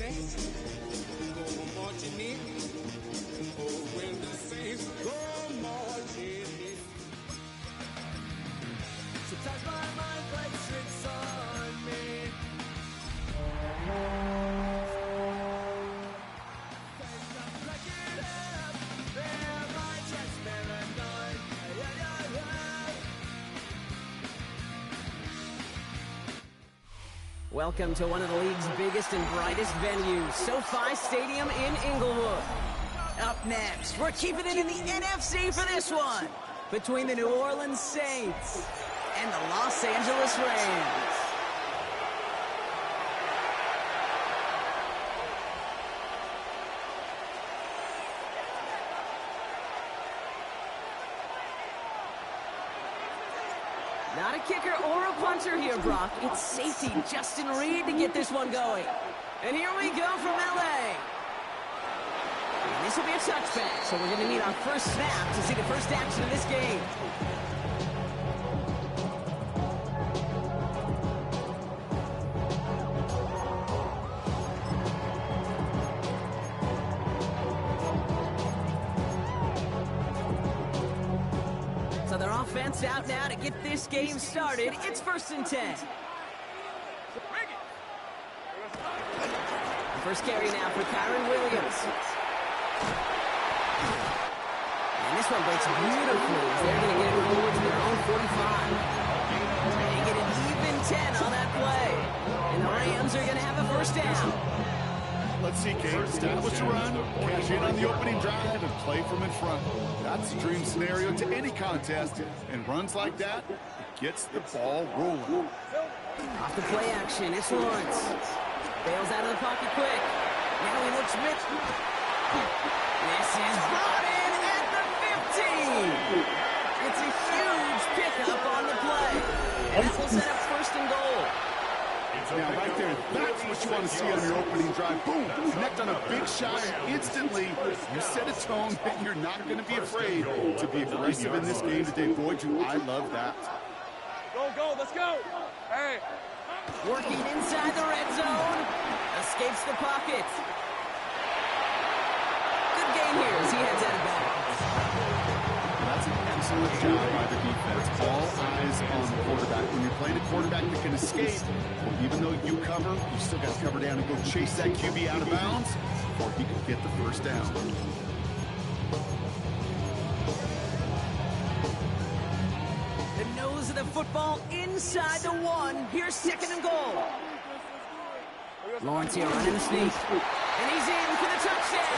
saints go marching in. Oh, when the saints go marching in. Sometimes my mind plays tricks on me. Welcome to one of the league's biggest and brightest venues, SoFi Stadium in Inglewood. Up next, we're keeping it in the NFC for this one, between the New Orleans Saints and the Los Angeles Rams. Not a kicker or a punter here, Brock. It's safety Justin Reed to get this one going. And here we go from L.A. And this will be a touchback, so we're going to need our first snap to see the first action of this game. So their offense out now to get this game started. It's 1st and 10. First carry now for Kyren Williams. And this one breaks beautifully. They're going to get it forward to their own 45. They get an even 10 on that play. And the Rams are going to have a first down. Let's see, Kate. Establish a run, cash in on the opening drive, and play from in front. That's a dream scenario to any contest. And runs like that, it gets the ball rolling. Off the play action, it's Lawrence. Bails out of the pocket quick. Now he looks rich. This is brought in at the 15. It's a huge pickup on the play. And that will set up 1st and goal. Now, right there, that's what you want to see on your opening drive. Boom! Connect on a big shot, and instantly you set a tone that you're not going to be afraid to be aggressive in this game today. Boy, do I love that. Go, let's go! Hey! Working inside the red zone. Escapes the pocket. Good gain here as he heads out of bounds. That's an excellent job by the defense. All eyes on the quarterback. When you're playing a quarterback that can escape, well, even though you cover, you still got to cover down and go chase that QB out of bounds before he can get the first down. The nose of the football inside the 1. Here's 2nd and goal. Lawrence here running the sneak. And he's in for the touchdown.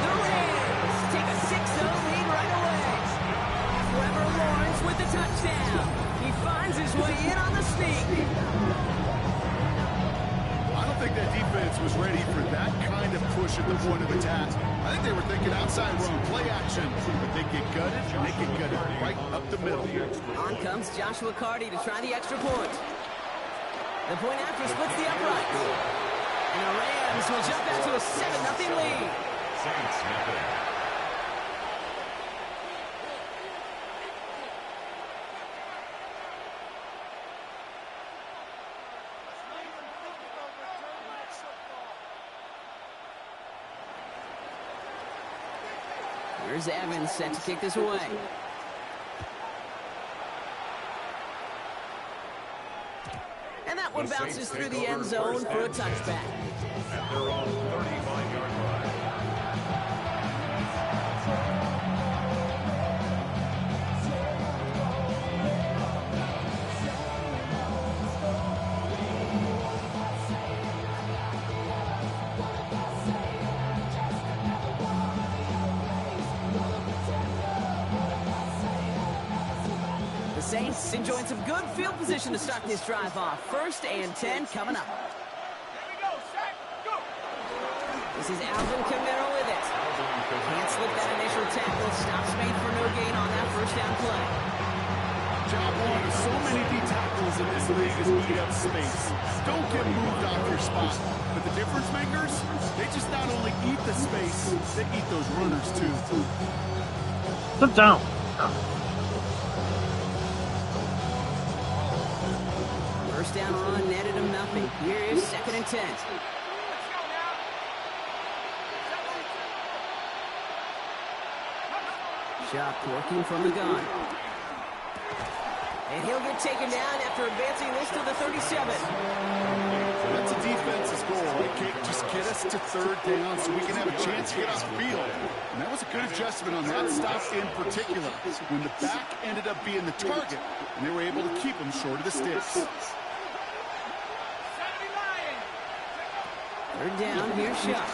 The Rams take a 6-0 lead right away. Trevor Lawrence with the touchdown. He finds his way in on the sneak. I don't think that defense was ready for that kind of push at the point of attack. I think they were thinking outside run, play action. But they get gutted, and they get gutted right up the middle. On comes Joshua Carty to try the extra point. The point after splits the upright. And the Rams will jump out to a 7-0 lead. Here's Evans set to kick this away. And that one bounces through the end zone for a touchback. At their own 35-yard line. Saints enjoying some good field position to start this drive off. 1st and 10 coming up. This is Alvin Kamara with it. Can't slip that initial tackle. Stops made for no gain on that first down play. Job one of so many D tackles in this league is eat up space. Don't get moved off your spot. But the difference makers, they just not only eat the space, they eat those runners too. Sit down. First down run netted him nothing. Here is 2nd and 10. Shock working from the gun. And he'll get taken down after advancing this to the 37. So that's a defense's goal, right, Kate? Just get us to third down so we can have a chance to get off the field. And that was a good adjustment on that stop in particular, when the back ended up being the target, and they were able to keep him short of the sticks. Third down, here's Shock.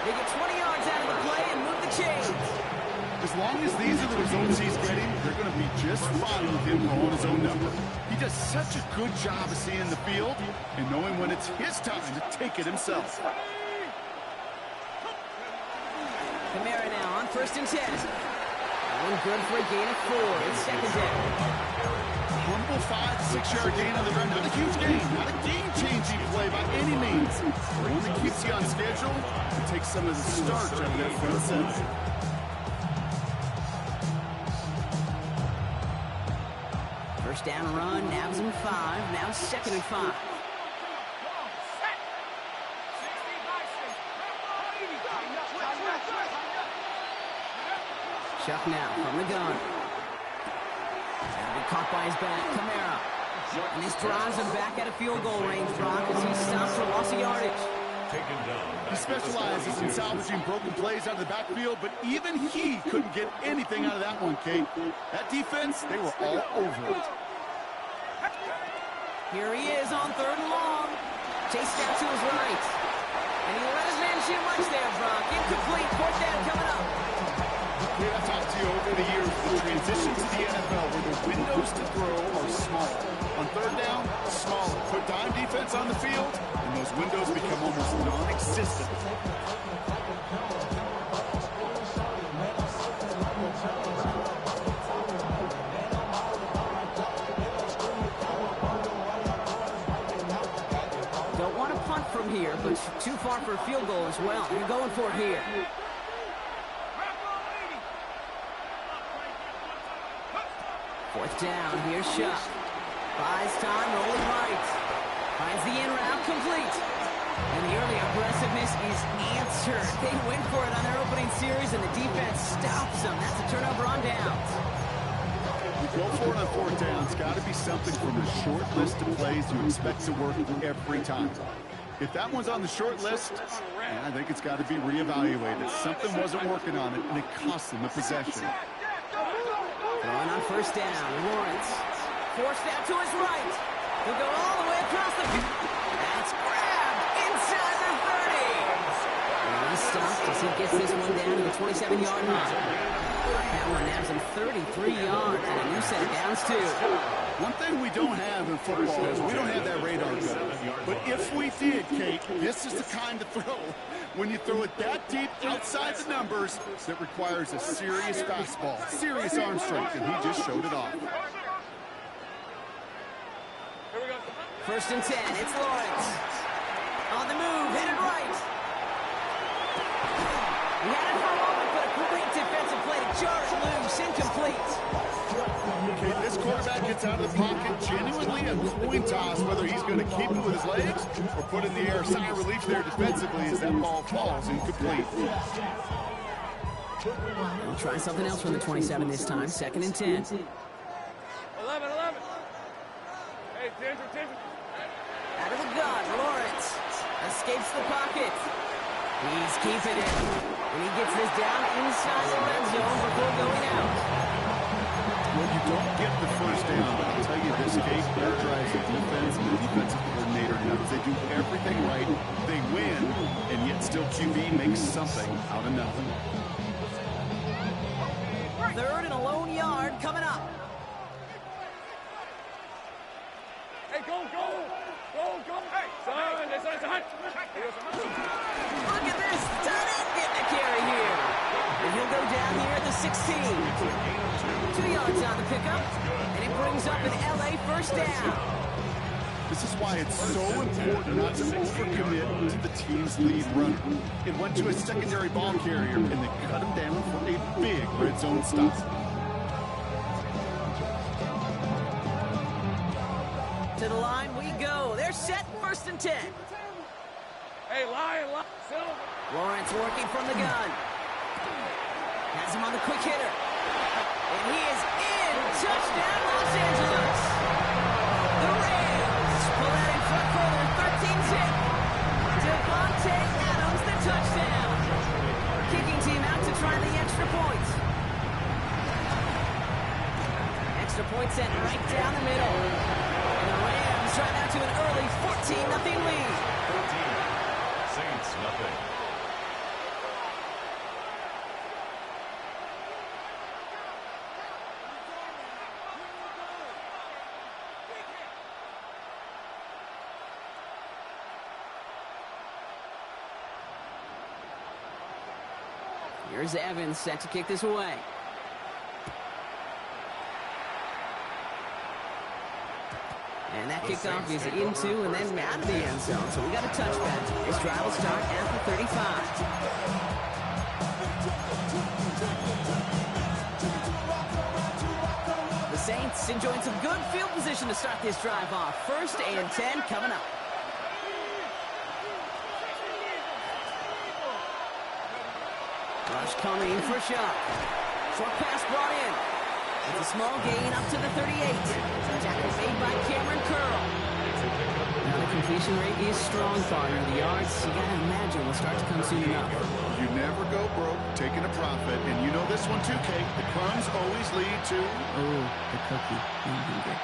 They get 20 yards out of the play and move the chains. As long as these are the results he's getting, they're going to be just fine with him rolling his own number. He does such a good job of seeing the field and knowing when it's his time to take it himself. Kamara now on 1st and 10. One good for a gain of 4. It's second down. Humble 5 to 6 yard gain on the run. Not a huge gain, not a game-changing play by any means. The one that keeps you on schedule and takes some of the starch out of that front seven. First down run, nabs him 5. Now 2nd and 5. Chuck now from the gun. Caught by his back, Kamara. And this drives him back out of field goal range, Brock, as he stops for loss of yardage. He specializes in salvaging broken plays out of the backfield, but even he couldn't get anything out of that one, Kate. That defense, they were all over it. Here he is on 3rd and long. Chased out to his right. And he let his man shoot much there, Brock. Incomplete, 4th down coming up. Yeah, I've talked to you over the years, the transition to the NFL where the windows to throw are small. On 3rd down, smaller. Put dime defense on the field, and those windows become almost non-existent. Don't want to punt from here, but too far for a field goal as well. You're going for it here. 4th down, here's Shock. Buys time, rolling right. Finds the in route, complete. And the early aggressiveness is answered. They went for it on their opening series, and the defense stops them. That's a turnover on downs. You go for it on 4th down. It's got to be something from the short list of plays you expect to work every time. If that one's on the short list, I think it's got to be reevaluated. Something wasn't working on it, and it cost them the possession. Throwing on 1st down, Lawrence. Forced out to his right. He'll go all the way across the field. That's grabbed inside the 30. And he's stopped as he gets this one down to the 27-yard line. That one nabs him 33 yards and a new set of downs, too. One thing we don't have in football is we don't have that radar gun. But if we did, Kate, this is the kind of throw, when you throw it that deep outside the numbers, that requires a serious fastball, serious arm strength, and he just showed it off. 1st and 10, it's Lawrence. On the move, headed right. He had it for a moment, but a great defensive play to jar it loose, incomplete. Okay, this quarterback gets out of the pocket, genuinely a coin toss whether he's going to keep it with his legs or put it in the air. Sigh of relief there defensively as that ball falls incomplete. We'll try something else from the 27 this time. 2nd and 10. 11. Hey, attention. Out of the gun, Lawrence escapes the pocket. He's keeping it. And he gets this down inside the red zone before going out. Well, you don't get the 1st down, but I'll tell you this, Kate, their drives the defense and the defensive coordinator nuts. They do everything right. They win, and yet still QB makes something out of nothing. 3rd and a lone yard coming up. Hey, go. Hey, son, it's a hunt. Look at this. Tight end getting a carry here. And he'll go down here at the 16. 2 yards on the pickup. And it brings up an LA 1st down. This is why it's so important not to overcommit to the team's lead runner. It went to a secondary ball carrier, and they cut him down for a big red zone stop. To the line we go. They're set, 1st and 10. Hey, Hey, Lion, Silver. Lawrence working from the gun. Has him on the quick hitter. And he is in. Touchdown, Los Angeles. The Rams pull out in front for their 13-zip. Devontae Adams, the touchdown. Kicking team out to try the extra point. Extra point sent right down the middle. And the Rams drive out to an early 14-0 lead. 14. Saints, nothing. Here's Evans set to kick this away. And that kickoff is into and then out of the end zone. So we got a touchback. This drive will start at the 35. The Saints enjoying some good field position to start this drive off. 1st and 10 coming up. Rush coming for a shot. Short pass brought in. It's a small gain up to the 38. Tackle made by Cameron Curl. Now the completion rate is strong, partner. The yards, you gotta imagine, will start to come soon enough. You never go broke taking a profit, and you know this one too, Kate. The crumbs always lead to... Oh, the cookie. I'm hungry.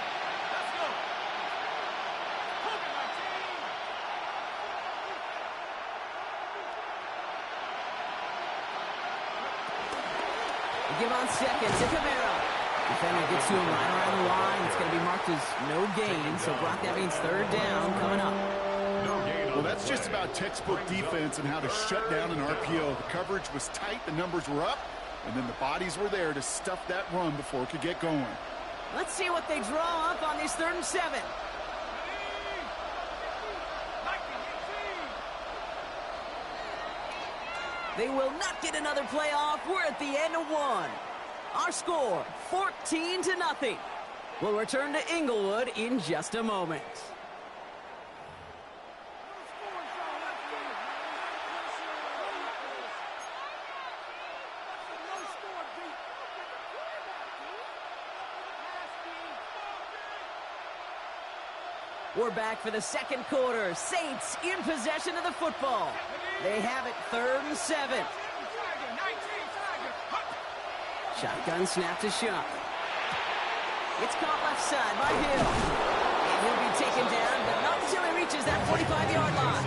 Give on second to Camaro. Defender gets to him right around the line. It's going to be marked as no gain, so Brock, that means 3rd down coming up. Well, that's just about textbook defense and how to shut down an RPO. The coverage was tight, the numbers were up, and then the bodies were there to stuff that run before it could get going. Let's see what they draw up on this 3rd and 7. They will not get another play off. We're at the end of 1. Our score, 14-0. We'll return to Inglewood in just a moment. We're back for the 2nd quarter. Saints in possession of the football. They have it 3rd and 7. Shotgun snap to Shuck. It's caught left side by Hill. And he'll be taken down, but not until he reaches that 45-yard line.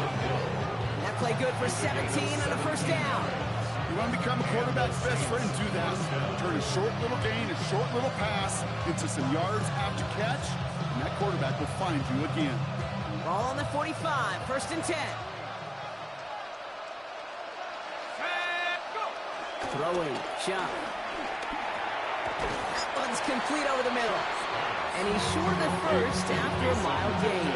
That play good for 17 and a 1st down. You want to become a quarterback's best friend, do that. Turn a short little gain, a short little pass into some yards after catch, and that quarterback will find you again. Ball on the 45, 1st and 10. Throwing, Shuck. That one's complete over the middle. And he's short of the 1st after a mild gain.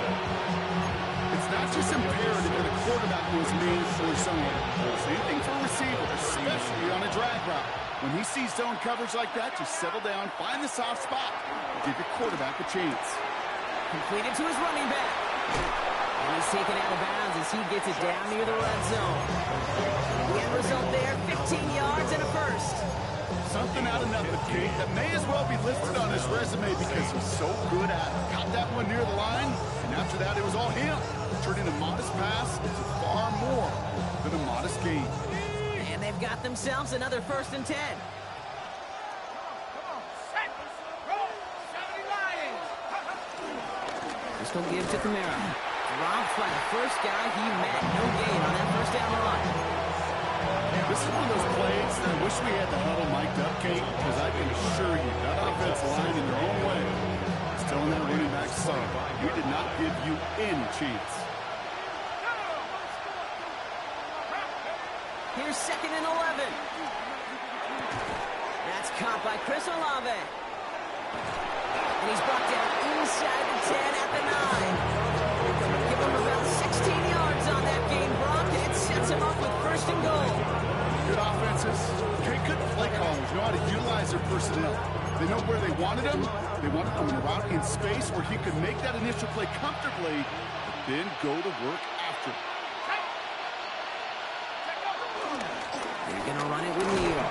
It's not just imperative that a quarterback was made for zone. Same thing for a receiver, especially on a drag route. When he sees zone coverage like that, just settle down, find the soft spot, and give your quarterback a chance. Completed to his running back. And he's taken out of bounds as he gets it down near the red zone. The end result there, 15 yards and a 1st. Something out of nothing, Kate, that may as well be listed on his resume because he's so good at it. Caught that one near the line, and after that it was all him. Turning a modest pass into far more than a modest gain. And they've got themselves another 1st and 10. Pistol give to Camaro. Dropped by the 1st guy he met. No gain on that 1st down run. This is one of those plays that I wish we had the huddle mic'd up, Kate, because I can assure you that offensive line in their own way is telling that running back, son, we did not give you any chance. Here's 2nd and 11. That's caught by Chris Olave. And he's brought down inside the 10 at the 9. Give him about 16 yards on that game, Brock, and it sets him up with 1st and goal. Good offenses. Good play callers know how to utilize their personnel. They know where they wanted him. They wanted him in a route in space where he could make that initial play comfortably, but then go to work after. on it with Neal.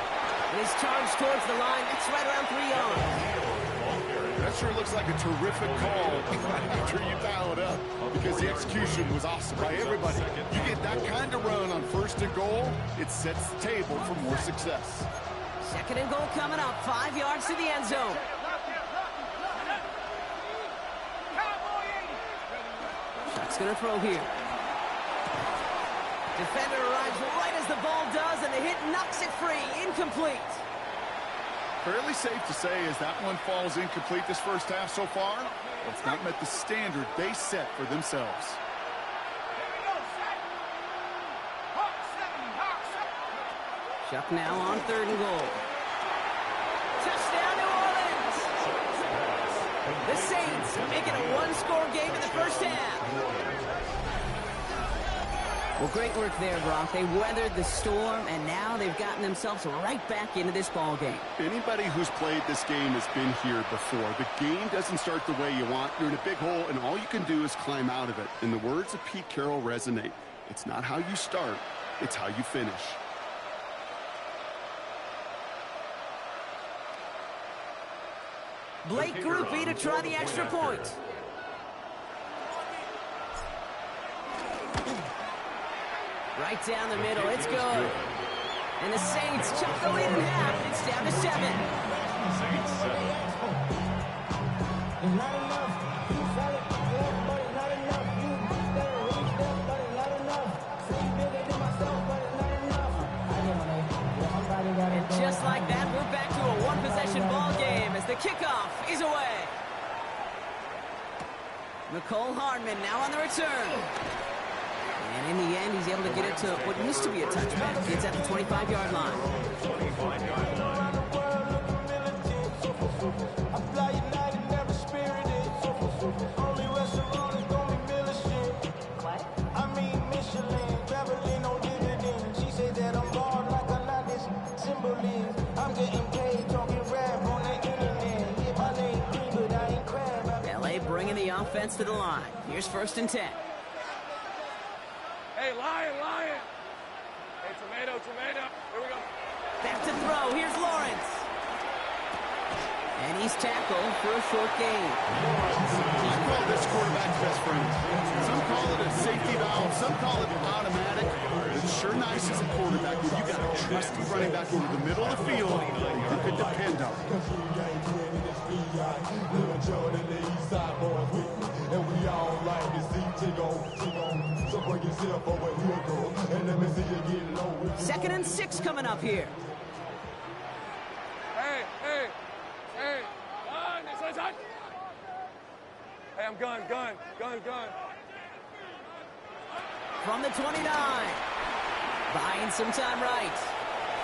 And his charge towards the line, that's right around 3 yards. That sure looks like a terrific call after you dial it up, because the execution was awesome by everybody. You get that kind of run on 1st and goal, it sets the table for more success. 2nd and goal coming up, 5 yards to the end zone. Chuck's going to throw here. Defender arrives right as the ball does, and the hit knocks it free. Incomplete. Fairly safe to say as that one falls incomplete this first half so far, it's not met the standard they set for themselves. Chuck now on 3rd and goal. Touchdown, New Orleans! The Saints make it a one-score game in the first half. Well, great work there, Brock. They weathered the storm, and now they've gotten themselves right back into this ball game. Anybody who's played this game has been here before. The game doesn't start the way you want. You're in a big hole, and all you can do is climb out of it. And the words of Pete Carroll resonate. It's not how you start, it's how you finish. Blake Grupe to try the extra point. Right down the middle, it's good. And the Saints chuck the lead in half. It's down to 7. Saints 7. Not enough. You said it, but it's not enough. You better reach them, but it's not enough. Say bigger than myself, but it's not enough. And just like that, we're back to a one-possession ball game as the kickoff is away. Nicole Hardman now on the return. And in the end, he's able to get it to what used to be a touchback. It's at the 25-yard line. 25-yard line. LA bringing the offense to the line. Here's 1st and 10. Hey, Lion! Hey, tomato! Here we go. Back to throw. Here's Lawrence. And he's tackled for a short gain. I call this quarterback's best friend. Some call it a safety valve, some call it automatic. It's sure nice as a quarterback when you got a trusty running back over the middle of the field that you can depend on. And we all like to see Chigo. So bring yourself over here, girl, and let me see you get low. 2nd and 6 coming up here. Hey! Hey, I'm gun. From the 29. Buying some time right.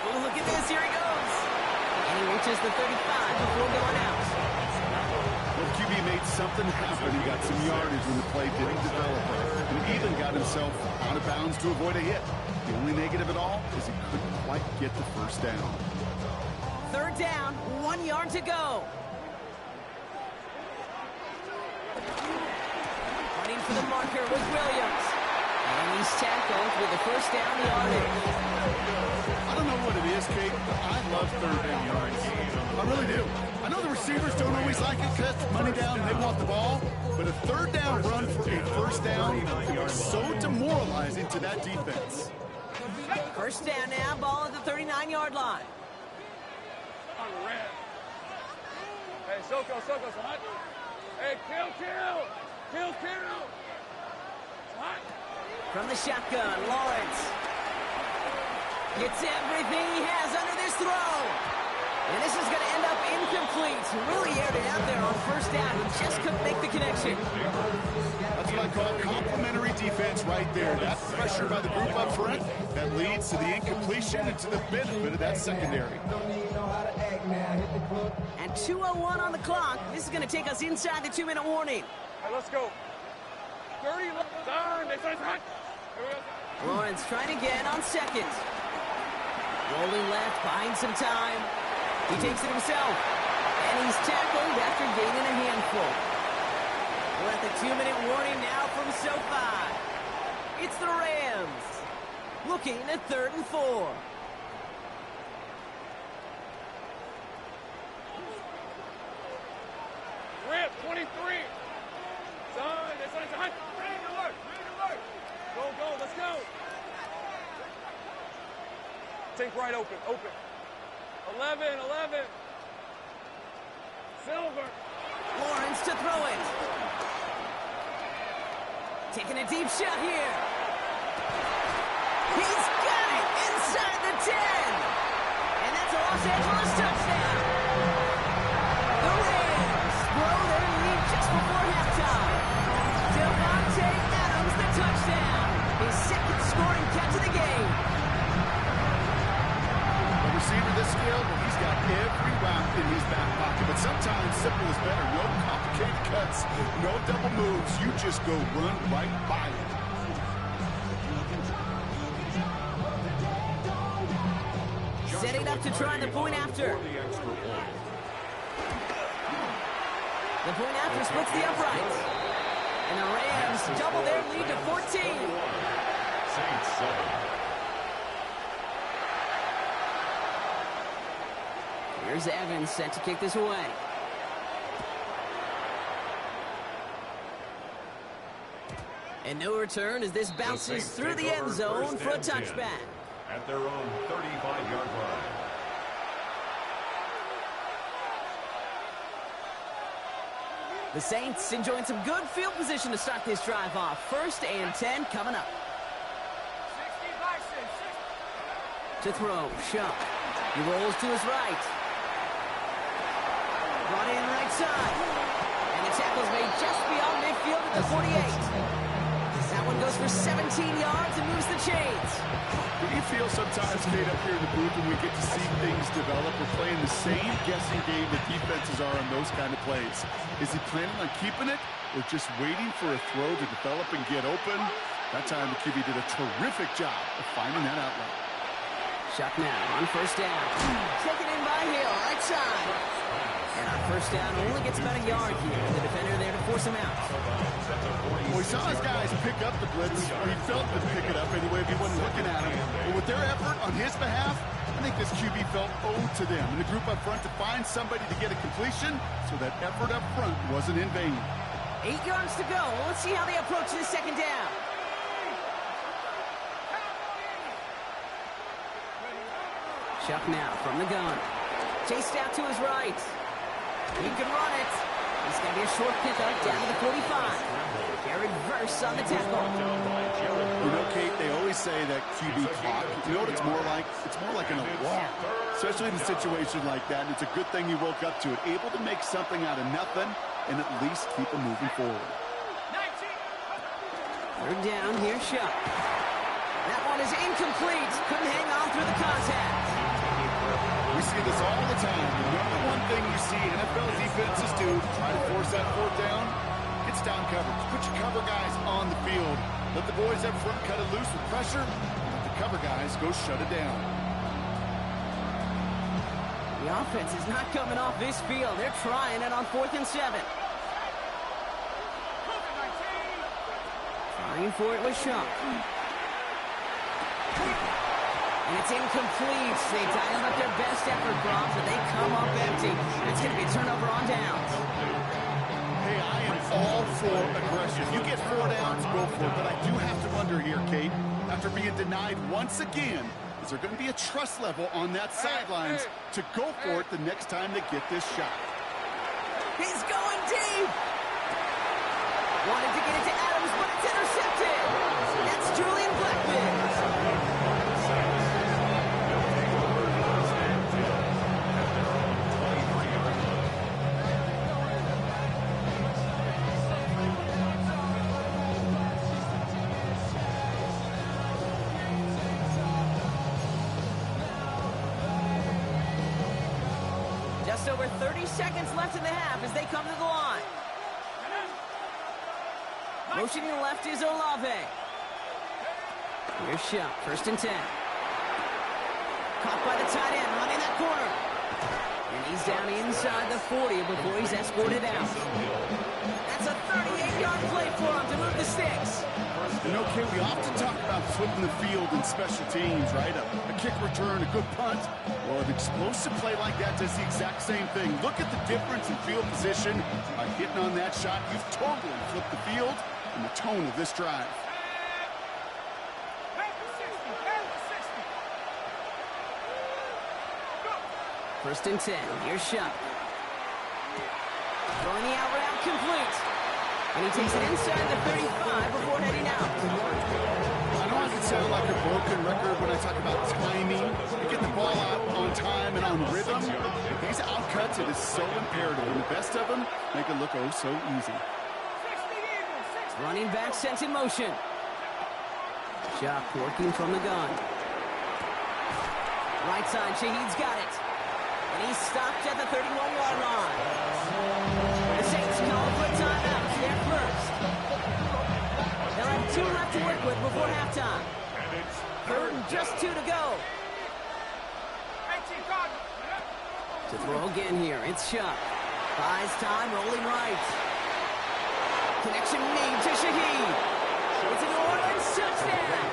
Oh, look at this. Here he goes. And he reaches the 35 before going out. Well, QB made something happen. He got some yardage when the play didn't develop, and even got himself out of bounds to avoid a hit. The only negative at all is he couldn't quite get the first down. 3rd down, 1 yard to go. Running for the marker was Williams. And he's tackled with the first down yardage. I don't know what it is, Kate, but I love 3rd down yards. I really do. I know the receivers don't always like it because money down and they want the ball, but a 3rd down run for a first down is so demoralizing to that defense. 1st down now, ball at the 39-yard line. On the red. Hey, Soko, hot. Hey, kill. Hot. From the shotgun, Lawrence gets everything he has under this throw. And this is going to end up incomplete. Really aired it out there on 1st down. He just couldn't make the connection. That's what I call complimentary defense right there. That pressure by the group up front, that leads to the incompletion and to the benefit of that secondary. And 2:01 on the clock. This is going to take us inside the 2-minute warning. Hey, let's go. 30 left. Time. They say hot. Here we go. Lawrence trying again on 2nd. Rolling left, buying some time. He takes it himself. And he's tackled after gaining a handful. We're at the 2-minute warning now from SoFi. It's the Rams. Looking at 3rd and 4. Rip, 23. Son, that's on. Ready to work. Go, let's go. Take right open. 11. Silver. Lawrence to throw it. Taking a deep shot here. He's got it inside the 10. And that's a Los Angeles touchdown. The Rams blow their lead just before halftime. Devontae Adams, the touchdown. His second scoring catch of the game. A receiver this skilled, well, he's got every route in his back pocket. But sometimes simple is better. No complicated cuts, no double moves. You just go run right by it. Setting up to try the point after. The point after splits the uprights. And the Rams double their lead to 14. Saints 7. Here's Evans set to kick this away. And no return as this bounces through the end zone for a touchback. At their own 35-yard line. The Saints enjoying some good field position to start this drive off. 1st and 10 coming up. 60. To throw, Shuck. He rolls to his right. Brought in right side. And the tackle's made just beyond midfield at the 48. That one goes for 17 yards and moves the chains. Do you feel sometimes, Kate, up here in the booth when we get to see things develop? We're playing the same guessing game that defenses are on those kind of plays. Is he planning on keeping it or just waiting for a throw to develop and get open? That time the QB did a terrific job of finding that outlet. Shuck now on 1st down. Taken in by Hill, right side. And on 1st down, only gets about a yard here. The defender there to force him out. Well, he saw his guys pick up the blitz, or he felt them pick it up anyway if he wasn't looking at him. But with their effort on his behalf, I think this QB felt owed to them and the group up front to find somebody to get a completion, so that effort up front wasn't in vain. 8 yards to go. Let's see how they approach this 2nd down. Shuck now from the gun. Chased out to his right. He can run it. He's going to be a short pickup down to the 45. Jared Verse on the tackle. You know, Kate, they always say that QB clock. You know what it's more like? It's more like an alarm, especially in a situation like that. And it's a good thing you woke up to it, able to make something out of nothing and at least keep them moving forward. 3rd down, here's Shuck. That one is incomplete. Couldn't hang on through the contact. We see this all the time. The number one thing you see NFL defenses do, try to force that 4th down, it's down coverage. Put your cover guys on the field. Let the boys up front cut it loose with pressure. Let the cover guys go shut it down. The offense is not coming off this field. They're trying it on 4th and 7. Trying for it with Shuck. And it's incomplete. They dialed up their best effort, Bob, but they come up empty. It's going to be a turnover on downs. Hey, I am all for aggression. You get 4 downs, go for it. But I do have to wonder here, Kate, after being denied once again, is there going to be a trust level on that sidelines to go for it the next time they get this shot? He's going deep. Wanted to get it to Adams, but it's intercepted. That's Julian Blackman. Just over 30 seconds left in the half as they come to the line. Motioning left is Olave. Here's Shuck, 1st and 10. Caught by the tight end, running that corner. And he's down inside the 40 before he's escorted out. That's a 38-yard play for him to move the sticks. And okay, we often talk about flipping the field in special teams, right? A kick return, a good punt. Well, an explosive play like that does the exact same thing. Look at the difference in field position. By hitting on that shot, you've totally flipped the field and the tone of this drive. First and 10. Here's Shuck. Throwing the out route complete. And he takes it inside the 35 before heading out. I know I can sound like a broken record when I talk about timing, getting the ball out on time and on rhythm. But these outcuts, it is so imperative. And the best of them make it look oh so easy. Running back sent in motion. Shuck working from the gun. Right side, Shaheed's got it. And he's stopped at the 31-yard line. The Saints call for timeout. They're first. They'll have 2 left to work with before halftime. Third and just 2 to go. To throw again here, it's Shuck. Buys time, rolling right. Connection made to Shaheed. It's a New Orleans touchdown.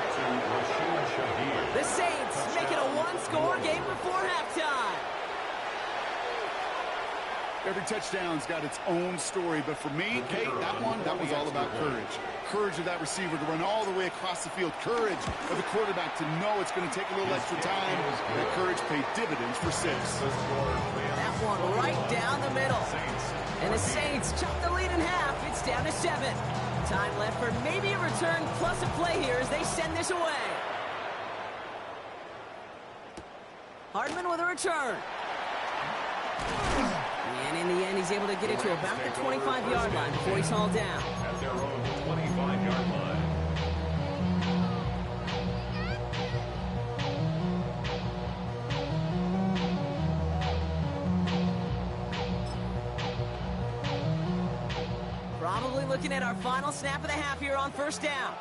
The Saints make it a 1-score game before halftime. Every touchdown's got its own story, but for me, Kate, that was all about courage. Courage of that receiver to run all the way across the field. Courage of the quarterback to know it's going to take a little extra time. That courage paid dividends for 6. That one right down the middle. And the Saints chop the lead in half. It's down to 7. Time left for maybe a return plus a play here as they send this away. Hardman with a return. And in the end, he's able to get it to about the 25-yard line before he's hauled down. At their own 25-yard line. Probably looking at our final snap of the half here on first down.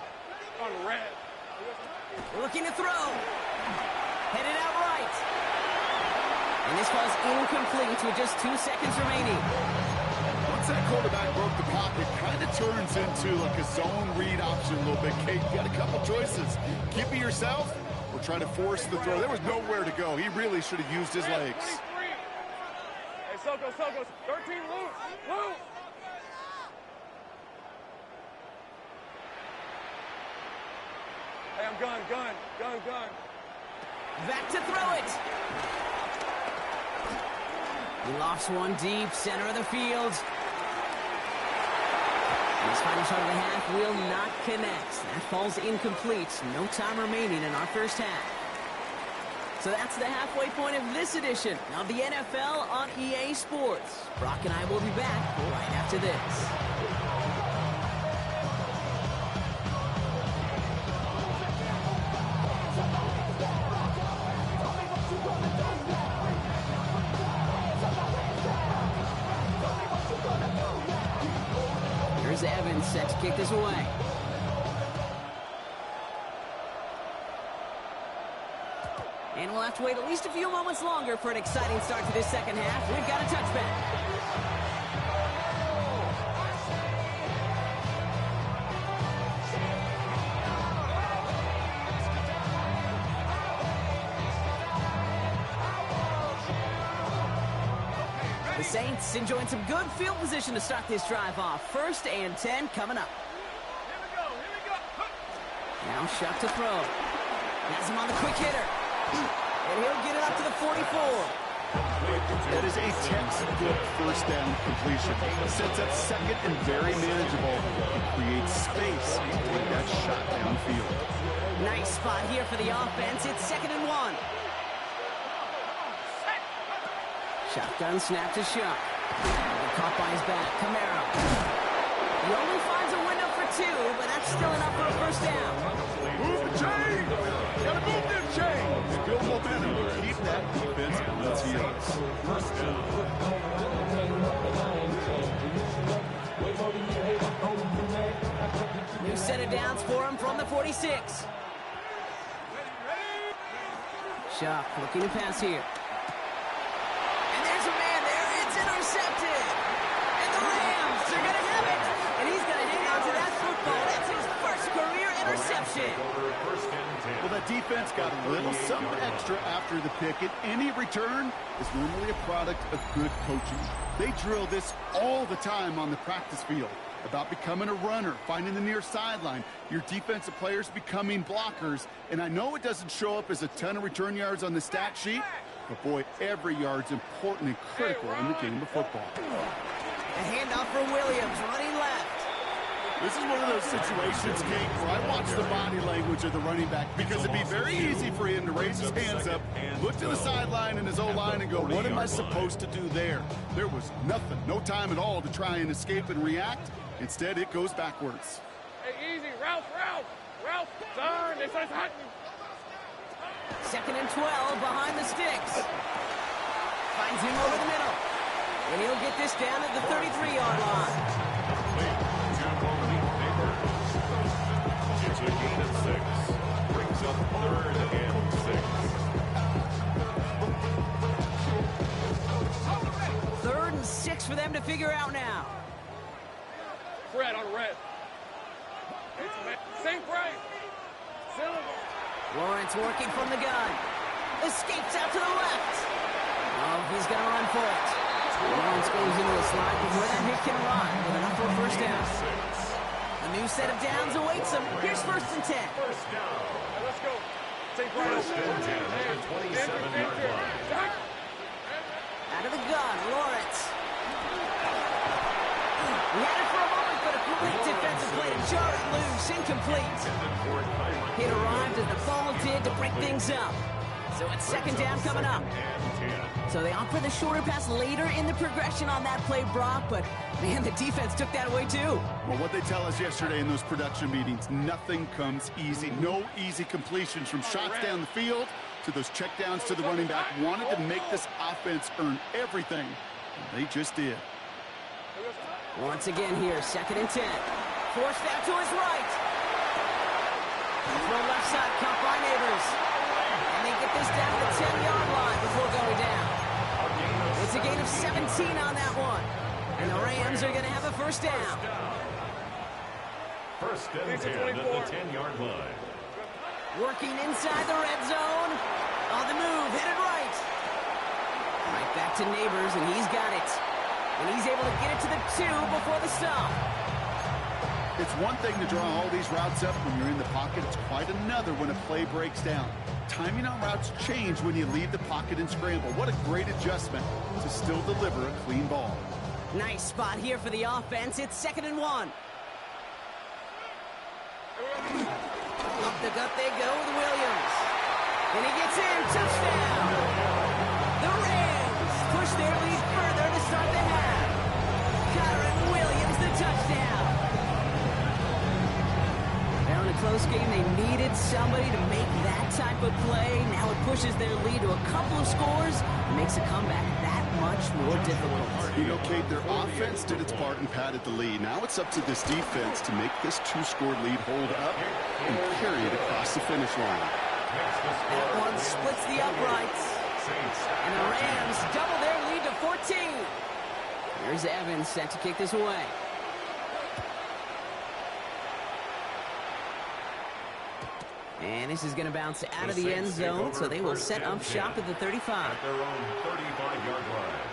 On red. Looking to throw. Headed out right. And this ball's incomplete with just 2 seconds remaining. Once that quarterback broke the pocket, kind of turns into like a zone read option a little bit. Kate, you got a couple choices. Keep it yourself or try to force the throw. There was nowhere to go. He really should have used his legs. Hey, Sokos, 13 loose. Hey, I'm gun. Back to throw it. He lofts one deep, center of the field. This final shot of the half will not connect. That falls incomplete. No time remaining in our first half. So that's the halfway point of this edition of the NFL on EA Sports. Brock and I will be back right after this. Here's Evans set to kick this away. And we'll have to wait at least a few moments longer for an exciting start to this second half. We've got a touchback. The Saints enjoying some good field position to start this drive off. First and 10 coming up. Here we go. Now Shuck to throw. Has him on the quick hitter. And he'll get it up to the 44. That is a textbook first down completion. Sets up second and very manageable. It creates space to take that shot downfield. Nice spot here for the offense. It's 2nd and 1. Shotgun snap to Shuck. Caught by his back. Camaro. He only finds a window for 2, but that's still enough for a first down. Move the chain! Gotta move them chains! Build momentum. Keep that defense on its heels. First down. New set of downs for him from the 46. Shuck looking to pass here. And there's a man there. It's intercepted. And the Rams are going to have it. And he's going to hang on to that football. That's his first career interception. that defense got a little something extra after the pick, and any return is normally a product of good coaching. They drill this all the time on the practice field about becoming a runner, finding the near sideline, your defensive players becoming blockers. And I know it doesn't show up as a ton of return yards on the stat sheet, but boy, every yard's important and critical in the game of football. A handoff for Williams, running left. This is one of those situations, Kate, where I watch the body language of the running back, because it'd be very easy for him to raise his hands up, look to the sideline and his O-line and go, what am I supposed to do there? There was nothing, no time at all to try and escape and react. Instead, it goes backwards. Hey, easy. Ralph. Turn. This is hot. 2nd and 12 behind the sticks. Finds him over the middle. And he'll get this down at the 33-yard line. It's a gain of 6. Brings up 3rd and 6. 3rd and 6 for them to figure out now. Fred on red. St. Brian. Silver. Lawrence working from the gun. Escapes out to the left. Oh, he's going to run for it. Lawrence goes into the slide before that hit can arrive with enough for a first down. A new set of downs awaits him. Here's 1st and 10. First down. Let's go. St. Brian. First and 10 at the 27-yard line. Out of the gun, Lawrence. He had it for a moment, but a great defensive play to jar it loose. Incomplete. It arrived as the ball did to break things up. So it's 2nd down coming up. So they opt for the shorter pass later in the progression on that play, Brock, but man, the defense took that away too. Well, what they tell us yesterday in those production meetings, nothing comes easy. No easy completions, from shots down the field to those checkdowns to the running back. Wanted to make this offense earn everything, and they just did. Once again here, 2nd and 10. Forced out to his right. Throw left side, caught by Neighbors. And they get this down to the 10-yard line before going down. It's a gain of 17 on that one. And the Rams are going to have a first down. First and 10 at the 10-yard line. Working inside the red zone. On the move, headed right. Right back to Neighbors, and he's got it. And he's able to get it to the 2 before the stop. It's one thing to draw all these routes up when you're in the pocket. It's quite another when a play breaks down. Timing on routes change when you leave the pocket and scramble. What a great adjustment to still deliver a clean ball. Nice spot here for the offense. It's 2nd and 1. Up the gut they go with Williams. And he gets in. Touchdown. The Rams push their lead further to start the half. Kyren Williams, the touchdown. Now in a close game, they needed somebody to make that type of play. Now it pushes their lead to a couple of scores and makes a comeback that much more difficult. You know, Kate, their offense did its part and padded the lead. Now it's up to this defense to make this 2-score lead hold up and carry it across the finish line. That one splits the uprights. And the Rams double their lead to 14. Here's Evans set to kick this away. And this is going to bounce out of the end zone, so they will set up shop at the 35. At their own 35-yard line.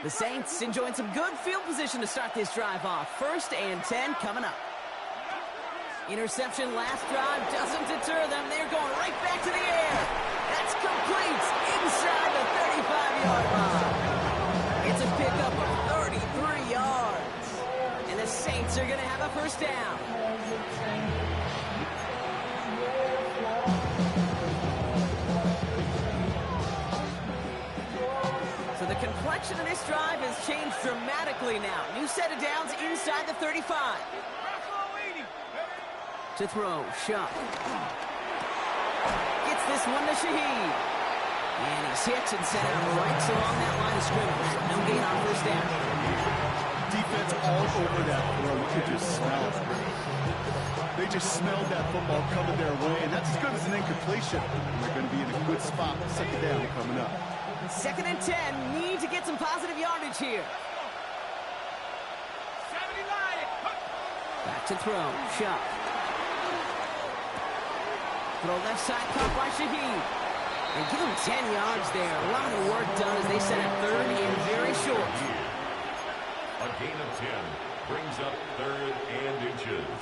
The Saints enjoying some good field position to start this drive off. 1st and 10 coming up. Interception last drive doesn't deter them. They're going right back to the air. That's complete inside the 35-yard line. It's a pickup of 33 yards. And the Saints are going to have a first down. So the complexion of this drive has changed dramatically now. New set of downs inside the 35. To throw, Shuck. Gets this one to Shaheed. And he's hit and set out right along that line of scrimmage. No gain on first down. Defense all over that throw. You could just smell it. They just smelled that football coming their way, and that's as good as an incompletion. And they're going to be in a good spot. 2nd down coming up. 2nd and 10. Need to get some positive yardage here. Back to throw. Shot. Throw left side, caught by Shaheed. And give him 10 yards there. A lot of work done as they set a 3rd and very short. A gain of 10 brings up 3rd and inches.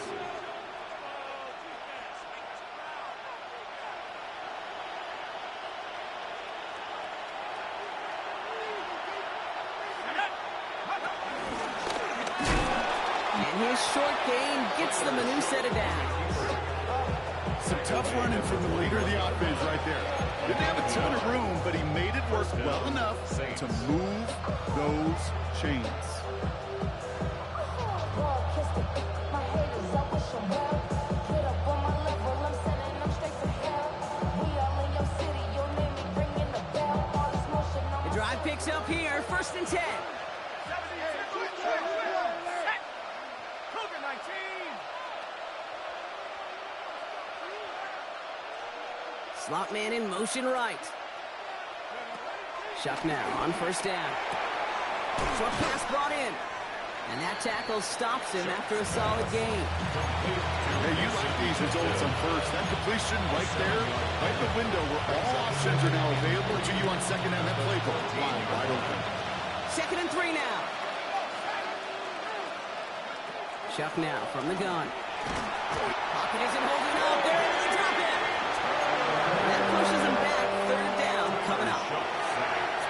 And his short gain gets them a new set of downs. Some tough running from the leader of the offense right there. Didn't have a ton of room, but he made it work well enough to move those chains. The drive picks up here. 1st and 10. Slot man in motion right. Shuck now on 1st down. Short pass brought in. And that tackle stops him after a solid gain. Hey, you like these results on 1st. That completion right there, right in the window where all options are now available to you on 2nd down. That playbook wide open. 2nd and 3 now. Shuck now from the gun. Pocket isn't holding up. They're able to drop it. That pushes him back. 3rd down coming up.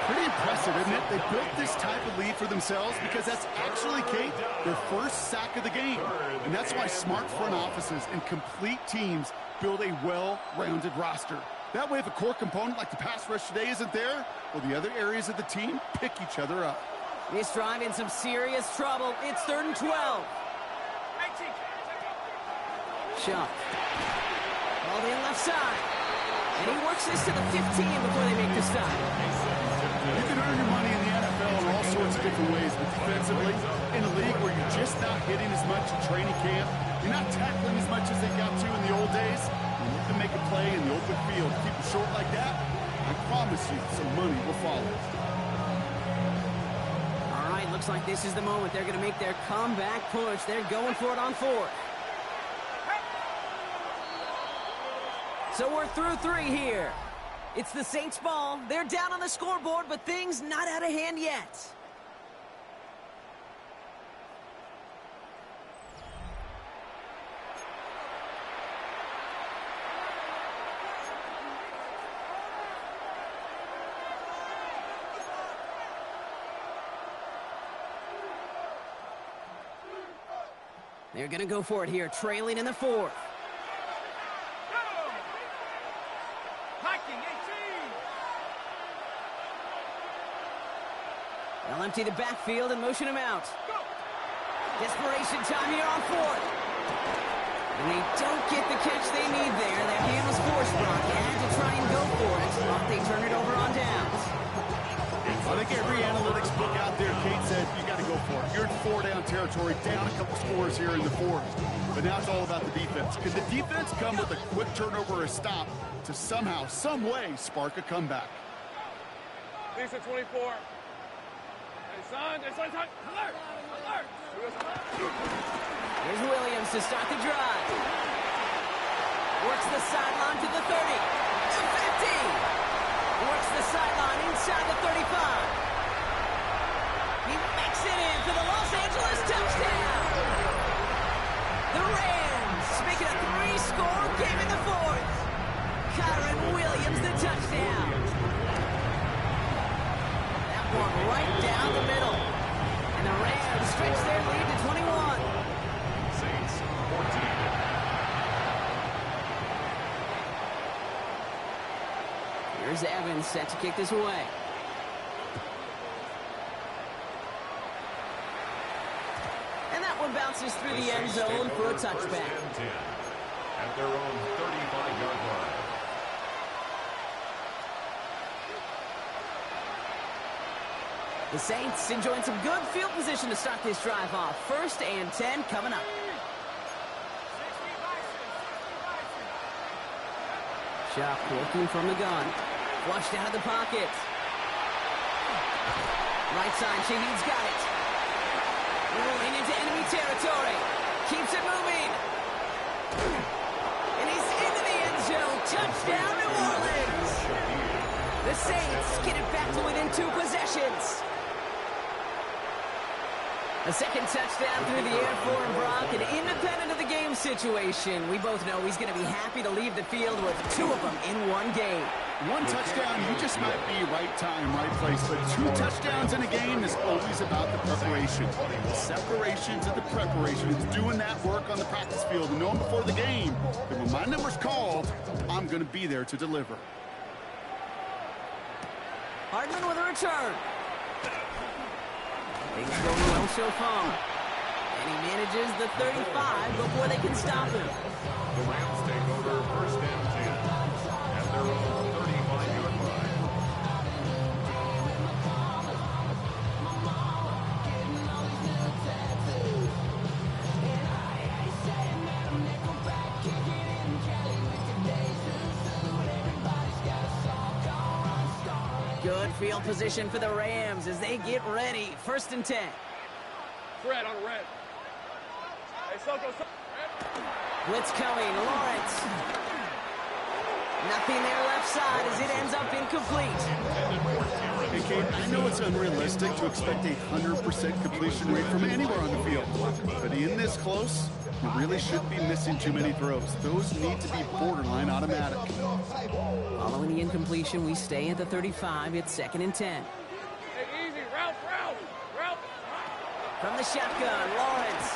Pretty impressive, isn't it? They built this type of lead for themselves because that's actually, Kate, their 1st sack of the game. And that's why smart front offices and complete teams build a well-rounded roster. That way, if a core component like the pass rush today isn't there, well, the other areas of the team pick each other up. This drive in some serious trouble. It's 3rd and 12. Shuck. Ball in left side. And he works this to the 15 before they make the stop. You can earn your money in the NFL in all sorts of different ways, but defensively, in a league where you're just not hitting as much in training camp, you're not tackling as much as they got to in the old days, and you can make a play in the open field, keep it short like that, I promise you some money will follow. All right, looks like this is the moment. They're going to make their comeback push. They're going for it on 4th. So we're through 3 here. It's the Saints ball. They're down on the scoreboard, but things not out of hand yet. They're going to go for it here, trailing in the 4th. They'll empty the backfield and motion him out. Desperation time here on 4th. And they don't get the catch they need there. That hand was forced, Brock. They had to try and go for it, but they turn it over on downs. I think every analytics book out there, Kate said, you got to go for it. You're in 4-down territory, down a couple scores here in the 4th. But now it's all about the defense. Can the defense come with a quick turnover or a stop to somehow, some way, spark a comeback? Lisa 24. Son, alert! Alert! Here's Williams to start the drive. Works the sideline to the 30. The 50. Works the sideline inside the 35. He makes it in for the Los Angeles touchdown. The Rams make it a 3-score game in the 4th. Kyren Williams the touchdown. That one right down the middle. And the Rams stretch their lead to 21. Saints 14. Here's Evans set to kick this away. And that one bounces through the end zone for a touchback. At their own 35-yard line. The Saints enjoying some good field position to start this drive off. 1st and 10 coming up. Shuck working from the gun. Flushed out of the pocket. Right side, Shaheed's got it. Rolling into enemy territory. Keeps it moving. And he's into the end zone. Touchdown, New Orleans. The Saints get it back to within 2 possessions. A second touchdown through the air for Brock, and independent of the game situation, we both know he's going to be happy to leave the field with 2 of them in one game. One touchdown, you just might be right time, right place. But 2 touchdowns in a game is always about the preparation. The separation to the preparation. It's doing that work on the practice field and knowing before the game that when my number's called, I'm going to be there to deliver. Hardman with a return. Things going well so far. And he manages the 35 before they can stop him. The Rams take over first and 10 at their own 35-yard line. Good field position for the Rams as they get ready. First and 10. Red on red. Hey, Soko. Blitz coming. Lawrence. Nothing there left side as it ends up incomplete. Hey, Kate, I know it's unrealistic to expect a 100% completion rate from anywhere on the field. But in this close, you really shouldn't be missing too many throws. Those need to be borderline automatic. Following the incompletion, we stay at the 35. It's second and 10. Hey, easy. Route. From the shotgun, Lawrence.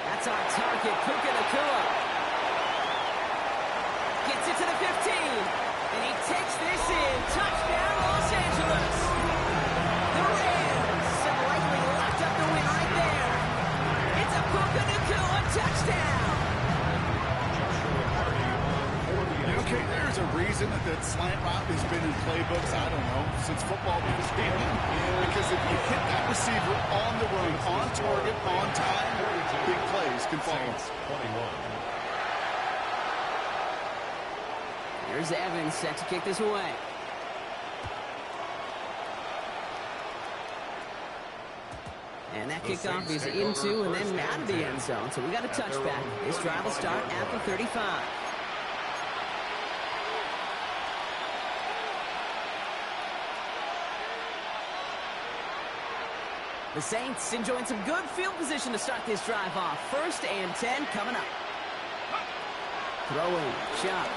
That's our target, Puka Nacua. Gets it to the 15. And he takes this in. Touchdown, Los Angeles. The Rams have likely locked up the win right there. It's a Puka Nacua touchdown. Okay, there's a reason that slant route has been in playbooks, I don't know, since football began. Because if you hit that receiver on the run, on target, on time, big plays can follow. 21. Here's Evans set to kick this away. And that kickoff is into and then out of the end zone. So we got a touchback. This drive will start at the 35. The Saints enjoying some good field position to start this drive off. First and 10 coming up. Throwing, Chuck.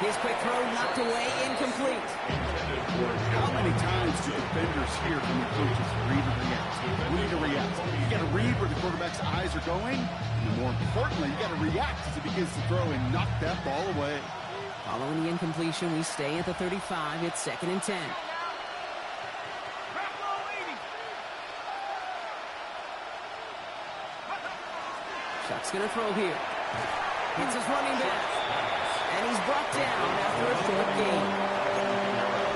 His quick throw knocked away, incomplete. How many times do defenders hear from the coaches, read or react? Read or react. You got to read where the quarterback's eyes are going, and more importantly, you got to react as he begins to throw and knock that ball away. Following the incompletion, we stay at the 35. It's second and 10. Chuck's going to throw here. Hits his running back. And he's brought down after a short gain.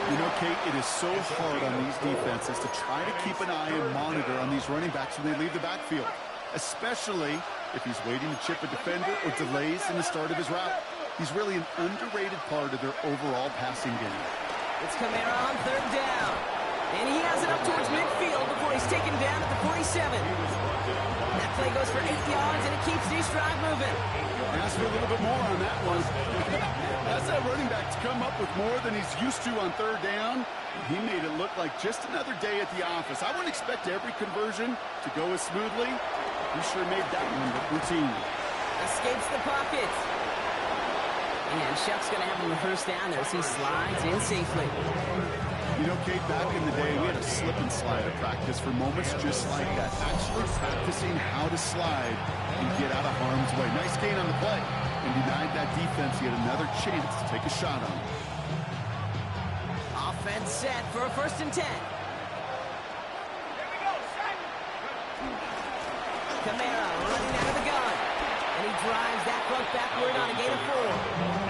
You know, Kate, it is so hard on these defenses to try to keep an eye and monitor on these running backs when they leave the backfield, especially if he's waiting to chip a defender or delays in the start of his route. He's really an underrated part of their overall passing game. It's Kamara on third down. And he has it up towards midfield before he's taken down at the 47. That play goes for 8 yards, and it keeps this drive moving. Ask for a little bit more on that one. That's that running back to come up with more than he's used to on third down. He made it look like just another day at the office. I wouldn't expect every conversion to go as smoothly. He sure made that one look routine. Escapes the pocket. And Shuck's going to have him the first down there as he slides in safely. You know, Kate, back in the day, we had a slip and slide at practice for moments just like that. Actually practicing how to slide and get out of harm's way. Nice gain on the play. And denied that defense yet another chance to take a shot on him. Offense set for a first and 10. Kamara running out of the gun. And he drives that front backward on a gain of 4.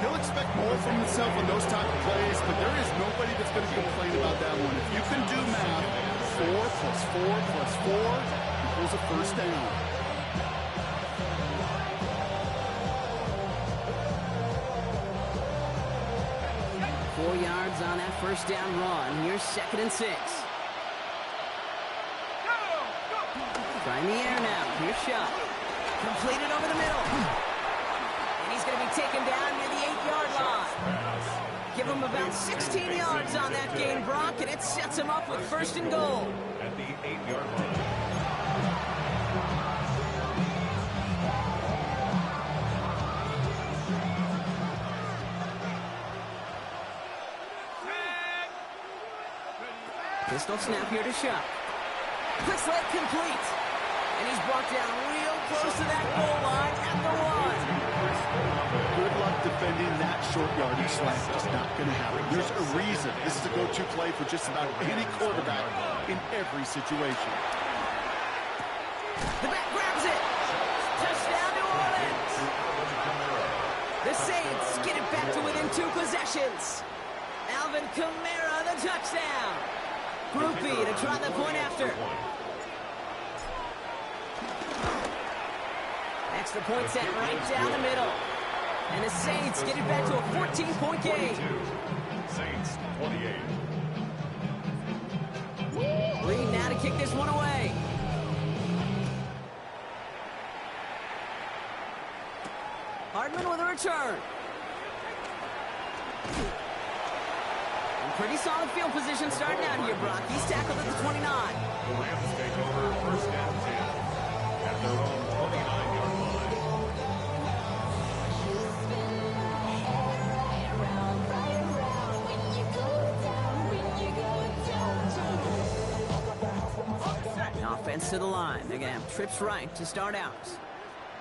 He'll expect more from himself on those type of plays, but there is nobody that's going to complain about that one. If you can do math, 4 plus 4 plus 4 equals a first down. 4 yards on that first down run. Here's 2nd and 6. Trying the air now. Here's Shuck. Completed over the middle. And he's going to be taken down near the 8-yard line. Give him about 16 yards on that gain, Brock, and it sets him up with 1st and goal. At the 8-yard line. Pistol snap here to Shuck. Quick sled complete. And he's brought down real close to that goal line at the 1. Good luck defending that short yardage slant. It's not going to happen. There's a reason. This is a go-to play for just about any quarterback in every situation. The back grabs it. Touchdown, New Orleans. The Saints get it back to within 2 possessions. Alvin Kamara, the touchdown. Groupie to try the point after. Extra point set right down the middle. And the Saints get it back to a 14-point game. Saints 28. Reed now to kick this one away. Hardman with a return. Pretty solid field position starting out here, Brock. He's tackled at the 29. The Rams take over 1st and 10 at their own 29-yard line. Offense to the line. They're going to have trips right to start out.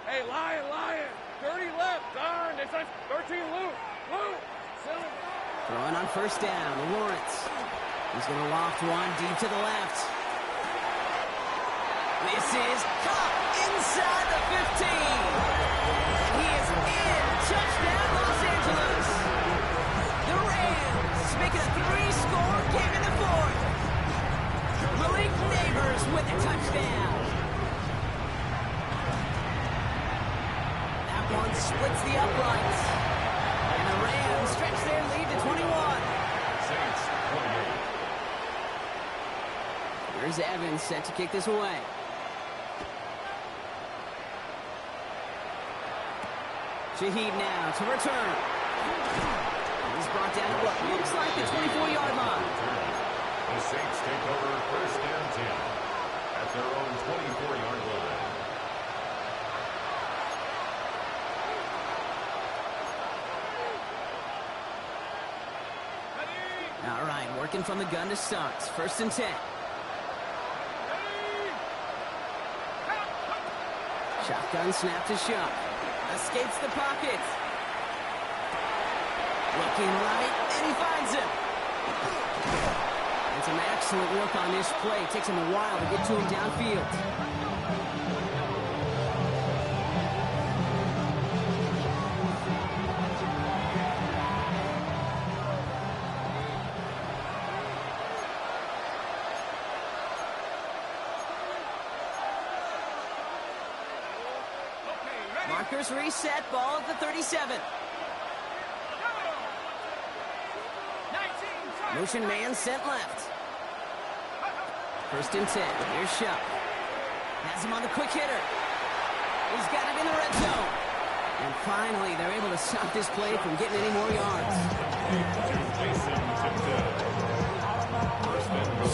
Hey, Lion, 30 left. Darn, they sent 13 loop. Throwing on 1st down, Lawrence. He's going to loft one deep to the left. This is caught inside the 15. He is in. Touchdown, Los Angeles. The Rams make it a 3-score game in the 4th. Malik Neighbors with a touchdown. That one splits the uprights. And the Rams stretch their lead to 21. Saints 28. Here's Evans set to kick this away. Shaheed now to return. He's brought down to what looks like the 24-yard line. The Saints take over 1st and 10 at their own 24-yard line. All right, working from the gun to start. 1st and 10. Shotgun snap to Shuck. Escapes the pocket. Looking right, and he finds him. And some excellent work on this play. Takes him a while to get to him downfield. Markers reset, ball at the 37. Motion man sent left. 1st and 10. Here's Shuck. Has him on the quick hitter. He's got it in the red zone. And finally, they're able to stop this play from getting any more yards.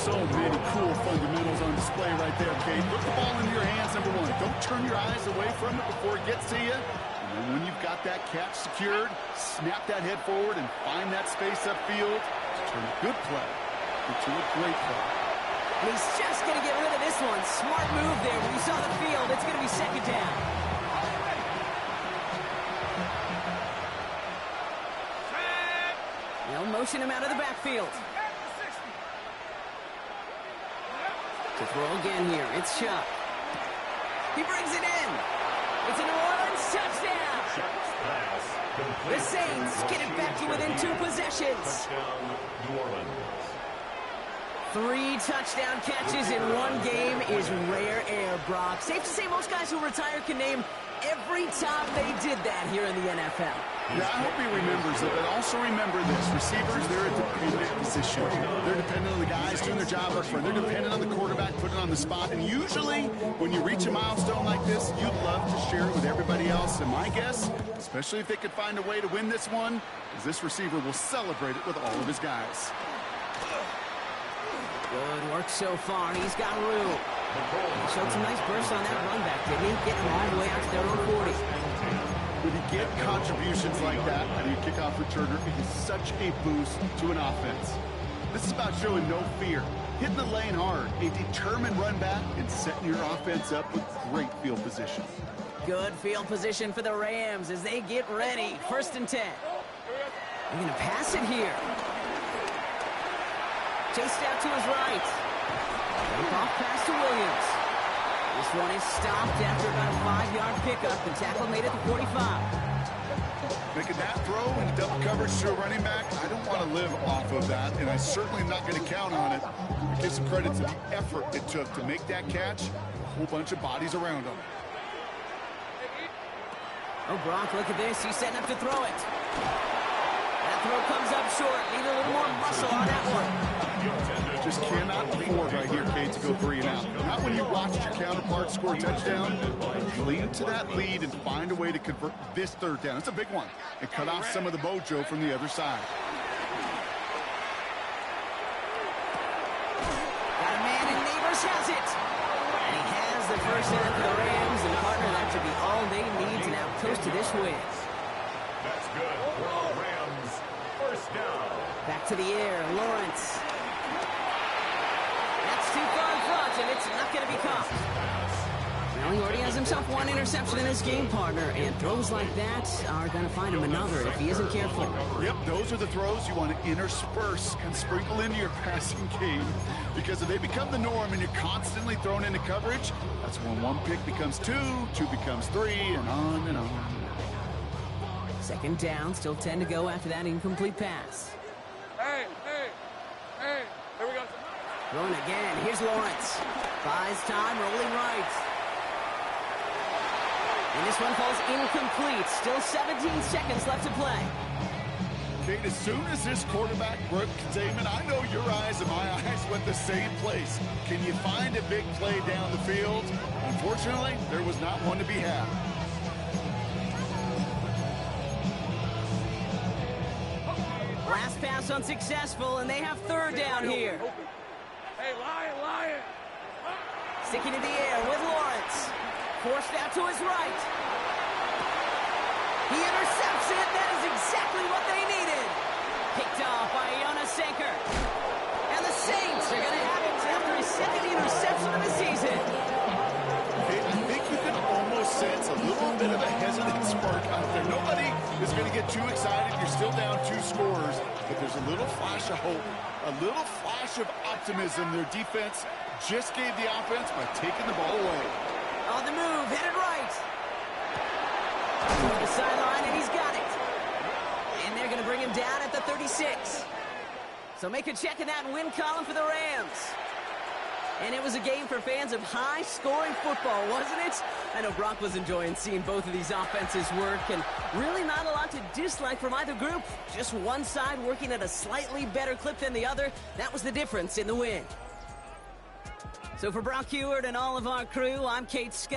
So many cool fundamentals on display right there, Kate. Put the ball into your hands, number 1. Don't turn your eyes away from it before it gets to you. And then when you've got that catch secured, snap that head forward and find that space upfield to turn a good play into a great play. He's just going to get rid of this one. Smart move there. When you saw the field, it's going to be 2nd down. They'll motion him out of the backfield. To throw again here, it's Shuck. He brings it in. It's a New Orleans touchdown. The Saints get it back to within 2 possessions. Touchdown, New Orleans. 3 touchdown catches in one game is rare air, Brock. Safe to say most guys who retire can name every time they did that here in the NFL. Yeah, I hope he remembers it, but also remember this. Receivers, they're a dependent position. They're dependent on the guys doing their job up front. They're dependent on the quarterback putting on the spot. And usually, when you reach a milestone like this, you'd love to share it with everybody else. And my guess, especially if they could find a way to win this one, is this receiver will celebrate it with all of his guys. Good work so far. He's got room. He showed some nice bursts on that run back, didn't he? Getting all the way out to their own 40. When you get contributions like that out of your kickoff returner, it is such a boost to an offense. This is about showing no fear, hitting the lane hard, a determined run back, and setting your offense up with great field position. Good field position for the Rams as they get ready. 1st and 10. They're going to pass it here. Chased out to his right. Dump off pass to Williams. This one is stopped after about a 5-yard pickup. The tackle made it to 45. Making that throw in double coverage to a running back, I don't want to live off of that, and I certainly am not going to count on it. I give some credit to the effort it took to make that catch. A whole bunch of bodies around him. Oh, Brock, look at this. He's setting up to throw it. That throw comes up short. Need a little more muscle on that one. Just cannot afford right here, Kate, to go 3 and out. Not when you watch your counterpart score a touchdown. Cling to that lead and find a way to convert this 3rd down. It's a big one. And cut off some of the mojo from the other side. Got a man, and Neighbors has it. And he has the first down for the Rams, and partner, that should be all they need to now coast to this win. That's good. Rams, 1st down. Back to the air, Lawrence. That's too far in front, and it's not going to be caught. Well, he already has himself 1 interception in his game, partner, and throws like that are going to find him another if he isn't careful. Yep, those are the throws you want to intersperse and sprinkle into your passing game. Because if they become the norm and you're constantly thrown into coverage, that's when 1 pick becomes 2, 2 becomes 3, and on and on. 2nd down, still 10 to go after that incomplete pass. Hey, here we go. Throwing again, here's Lawrence. Buys time, rolling right. And this one falls incomplete. Still 17 seconds left to play. Kate, as soon as this quarterback broke containment, I know your eyes and my eyes went the same place. Can you find a big play down the field? Unfortunately, there was not one to be had. Last pass unsuccessful, and they have 3rd down here. Hey, Lion. Sticking in the air with Lawrence. Forced out to his right. He intercepts it. That is exactly what they needed. Picked off by Jonas Sanker. And the Saints are going to have it after his 2nd interception of the season. Okay, I think you can almost sense a little bit of a hesitant spark out there. Nobody is going to get too excited. You're still down 2 scores, but there's a little flash of hope, a little flash of optimism. Their defense just gave the offense by taking the ball away. On the move, headed right. To the sideline, and he's got it. And they're going to bring him down at the 36. So make a check in that win column for the Rams. And it was a game for fans of high-scoring football, wasn't it? I know Brock was enjoying seeing both of these offenses work, and really not a lot to dislike from either group. Just one side working at a slightly better clip than the other. That was the difference in the win. So for Brock Huard and all of our crew, I'm Kate Scott.